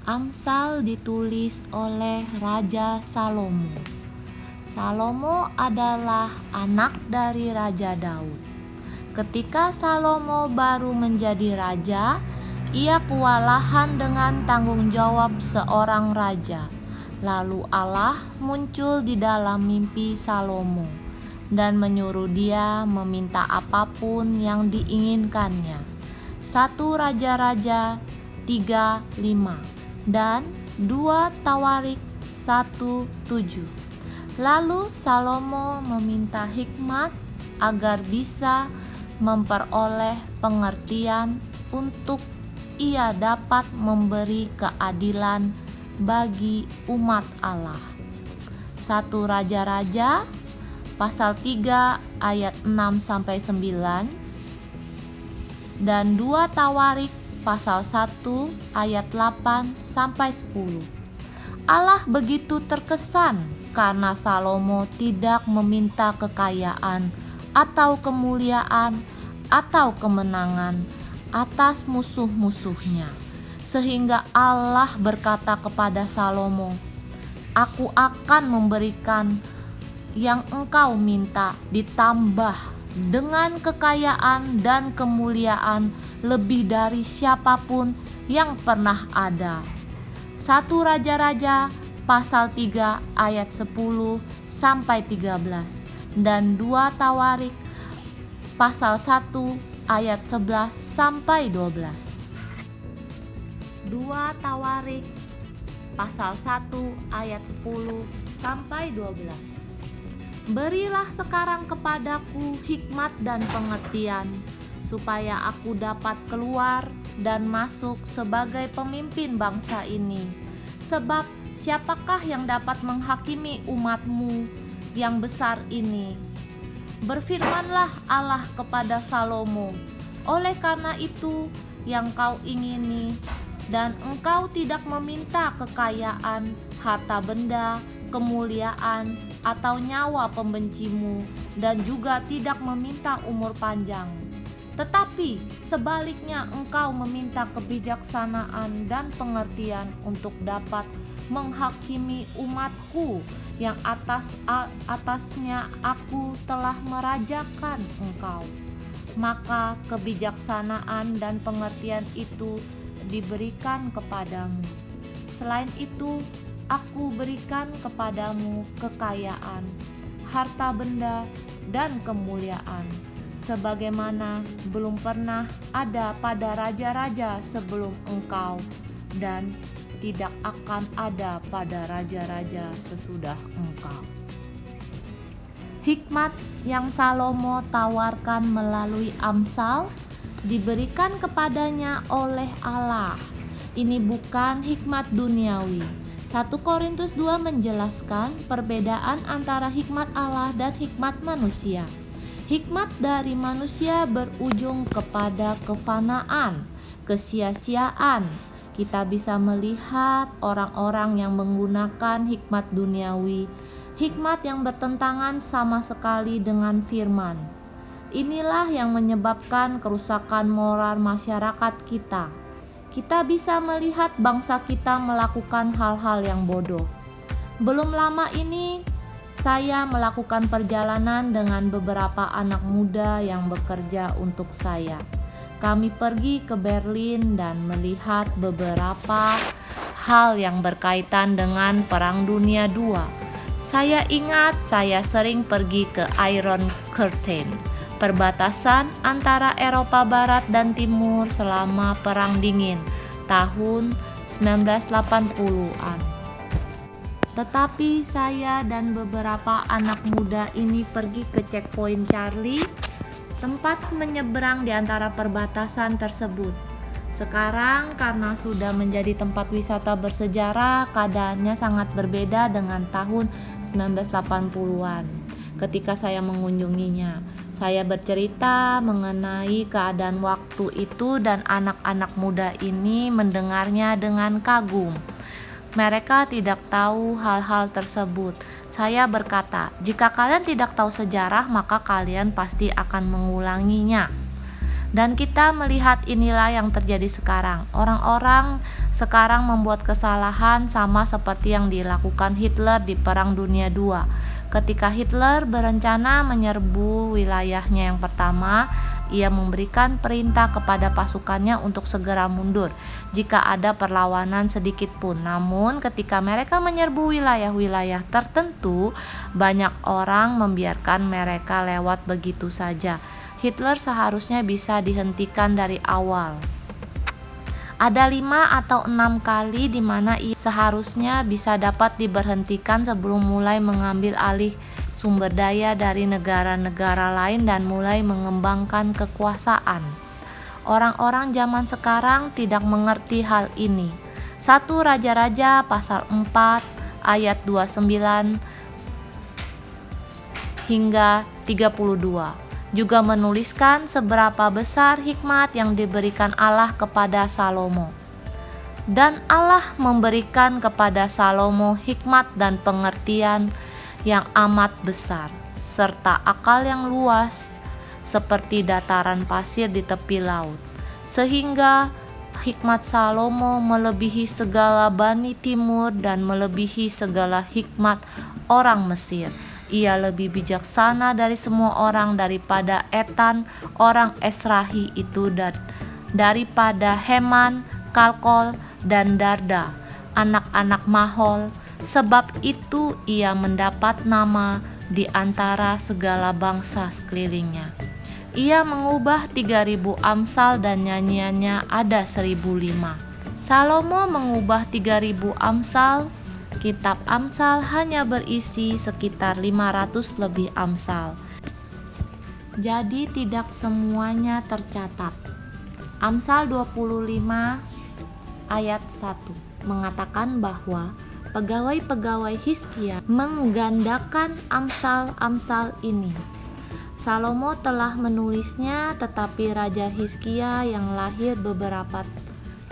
Amsal ditulis oleh Raja Salomo. Salomo adalah anak dari Raja Daud. Ketika Salomo baru menjadi raja, ia kewalahan dengan tanggung jawab seorang raja. Lalu Allah muncul di dalam mimpi Salomo dan menyuruh dia meminta apapun yang diinginkannya. 1 Raja-Raja 3:5 dan 2 Tawarik 1:7. Lalu Salomo meminta hikmat agar bisa memperoleh pengertian untuk ia dapat memberi keadilan bagi umat Allah. 1 Raja-Raja pasal 3 ayat 6-9 dan 2 Tawarik pasal 1 ayat 8-10. Allah begitu terkesan karena Salomo tidak meminta kekayaan atau kemuliaan atau kemenangan atas musuh-musuhnya, sehingga Allah berkata kepada Salomo, "Aku akan memberikan yang engkau minta ditambah dengan kekayaan dan kemuliaan lebih dari siapapun yang pernah ada." 1 Raja-Raja pasal 3 ayat 10-13 dan 2 Tawarik pasal 1 ayat 11-12. 2 Tawarik pasal 1 ayat 10-12. Berilah sekarang kepadaku hikmat dan pengertian, supaya aku dapat keluar dan masuk sebagai pemimpin bangsa ini. Sebab siapakah yang dapat menghakimi umatmu yang besar ini? Berfirmanlah Allah kepada Salomo, oleh karena itu yang kau ingini, dan engkau tidak meminta kekayaan, harta benda, kemuliaan, atau nyawa pembencimu, dan juga tidak meminta umur panjang. Tetapi sebaliknya engkau meminta kebijaksanaan dan pengertian untuk dapat menghakimi umatku yang atasnya aku telah merajakan engkau. Maka kebijaksanaan dan pengertian itu diberikan kepadamu. Selain itu, aku berikan kepadamu kekayaan, harta benda, dan kemuliaan, sebagaimana belum pernah ada pada raja-raja sebelum engkau, dan tidak akan ada pada raja-raja sesudah engkau. Hikmat yang Salomo tawarkan melalui Amsal diberikan kepadanya oleh Allah. Ini bukan hikmat duniawi. 1 Korintus 2 menjelaskan perbedaan antara hikmat Allah dan hikmat manusia. Hikmat dari manusia berujung kepada kefanaan, kesia-siaan. Kita bisa melihat orang-orang yang menggunakan hikmat duniawi, hikmat yang bertentangan sama sekali dengan firman. Inilah yang menyebabkan kerusakan moral masyarakat kita. Kita bisa melihat bangsa kita melakukan hal-hal yang bodoh. Belum lama ini, saya melakukan perjalanan dengan beberapa anak muda yang bekerja untuk saya. Kami pergi ke Berlin dan melihat beberapa hal yang berkaitan dengan Perang Dunia II. Saya ingat saya sering pergi ke Iron Curtain, perbatasan antara Eropa Barat dan Timur selama Perang Dingin tahun 1980-an. Tetapi saya dan beberapa anak muda ini pergi ke Checkpoint Charlie, tempat menyeberang di antara perbatasan tersebut. Sekarang karena sudah menjadi tempat wisata bersejarah, keadaannya sangat berbeda dengan tahun 1980-an. Ketika saya mengunjunginya, saya bercerita mengenai keadaan waktu itu dan anak-anak muda ini mendengarnya dengan kagum. Mereka tidak tahu hal-hal tersebut. Saya berkata, jika kalian tidak tahu sejarah, maka kalian pasti akan mengulanginya. Dan kita melihat inilah yang terjadi sekarang. Orang-orang sekarang membuat kesalahan sama seperti yang dilakukan Hitler di Perang Dunia II. Ketika Hitler berencana menyerbu wilayahnya yang pertama, ia memberikan perintah kepada pasukannya untuk segera mundur jika ada perlawanan sedikit pun. Namun ketika mereka menyerbu wilayah-wilayah tertentu, banyak orang membiarkan mereka lewat begitu saja. Hitler seharusnya bisa dihentikan dari awal. Ada 5 atau 6 kali di mana ia seharusnya bisa dapat diberhentikan sebelum mulai mengambil alih sumber daya dari negara-negara lain dan mulai mengembangkan kekuasaan. Orang-orang zaman sekarang tidak mengerti hal ini. 1 Raja-Raja pasal 4 ayat 29 hingga 32 juga menuliskan seberapa besar hikmat yang diberikan Allah kepada Salomo. Dan Allah memberikan kepada Salomo hikmat dan pengertian yang amat besar, serta akal yang luas seperti dataran pasir di tepi laut. Sehingga hikmat Salomo melebihi segala bani timur dan melebihi segala hikmat orang Mesir. Ia lebih bijaksana dari semua orang, daripada Etan orang Esrahi itu, dan daripada Heman, Kalkol, dan Darda, anak-anak Mahol. Sebab itu ia mendapat nama di antara segala bangsa sekelilingnya. Ia mengubah 3.000 amsal dan nyanyiannya ada 1.005. Salomo mengubah 3.000 amsal. Kitab Amsal hanya berisi sekitar 500 lebih amsal. Jadi tidak semuanya tercatat. Amsal 25 ayat 1 mengatakan bahwa pegawai-pegawai Hizkia menggandakan amsal-amsal ini. Salomo telah menulisnya, tetapi Raja Hizkia yang lahir beberapa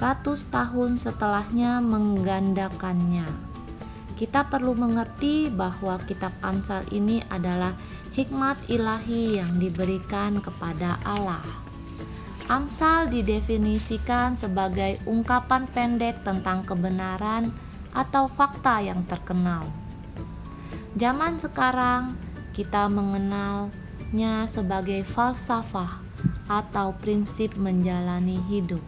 ratus tahun setelahnya menggandakannya. Kita perlu mengerti bahwa kitab Amsal ini adalah hikmat ilahi yang diberikan kepada Allah. Amsal didefinisikan sebagai ungkapan pendek tentang kebenaran atau fakta yang terkenal. Zaman sekarang kita mengenalnya sebagai falsafah atau prinsip menjalani hidup.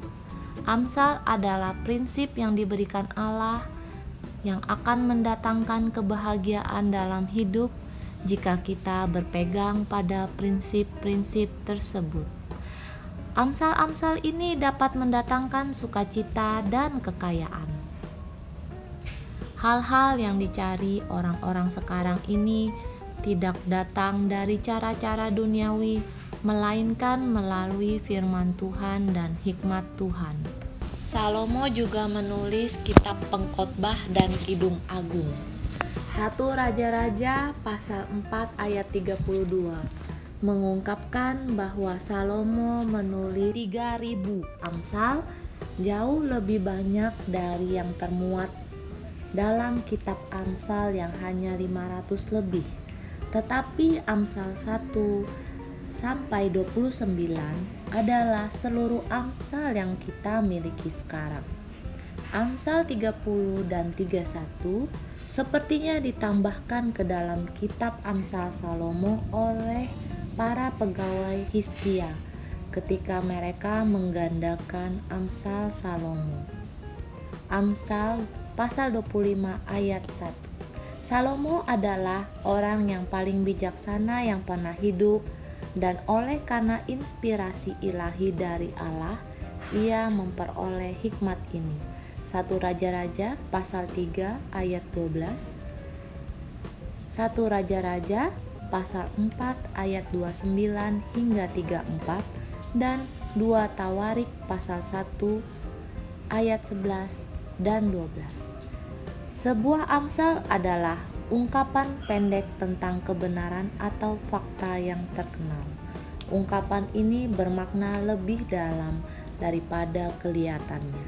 Amsal adalah prinsip yang diberikan Allah yang akan mendatangkan kebahagiaan dalam hidup jika kita berpegang pada prinsip-prinsip tersebut. Amsal-amsal ini dapat mendatangkan sukacita dan kekayaan. Hal-hal yang dicari orang-orang sekarang ini tidak datang dari cara-cara duniawi, melainkan melalui firman Tuhan dan hikmat Tuhan. Salomo juga menulis kitab Pengkhotbah dan Kidung Agung. 1 Raja-Raja pasal 4 ayat 32 mengungkapkan bahwa Salomo menulis 3.000 amsal, jauh lebih banyak dari yang termuat dalam kitab Amsal yang hanya 500 lebih. Tetapi Amsal 1 sampai 29 adalah seluruh Amsal yang kita miliki sekarang. Amsal 30 dan 31 sepertinya ditambahkan ke dalam kitab Amsal Salomo oleh para pegawai Hizkia ketika mereka menggandakan Amsal Salomo. Amsal pasal 25 ayat 1. Salomo adalah orang yang paling bijaksana yang pernah hidup, dan oleh karena inspirasi ilahi dari Allah, ia memperoleh hikmat ini. 1 Raja-Raja pasal 3 ayat 12, 1 Raja-Raja pasal 4 ayat 29 hingga 34, dan 2 Tawarik pasal 1 ayat 11 dan 12. Sebuah amsal adalah ungkapan pendek tentang kebenaran atau fakta yang terkenal. Ungkapan ini bermakna lebih dalam daripada kelihatannya.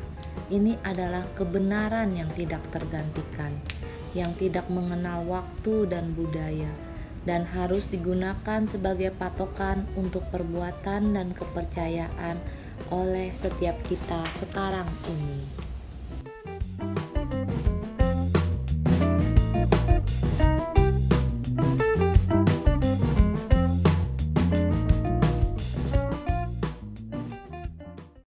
Ini adalah kebenaran yang tidak tergantikan, yang tidak mengenal waktu dan budaya, dan harus digunakan sebagai patokan untuk perbuatan dan kepercayaan oleh setiap kita sekarang ini.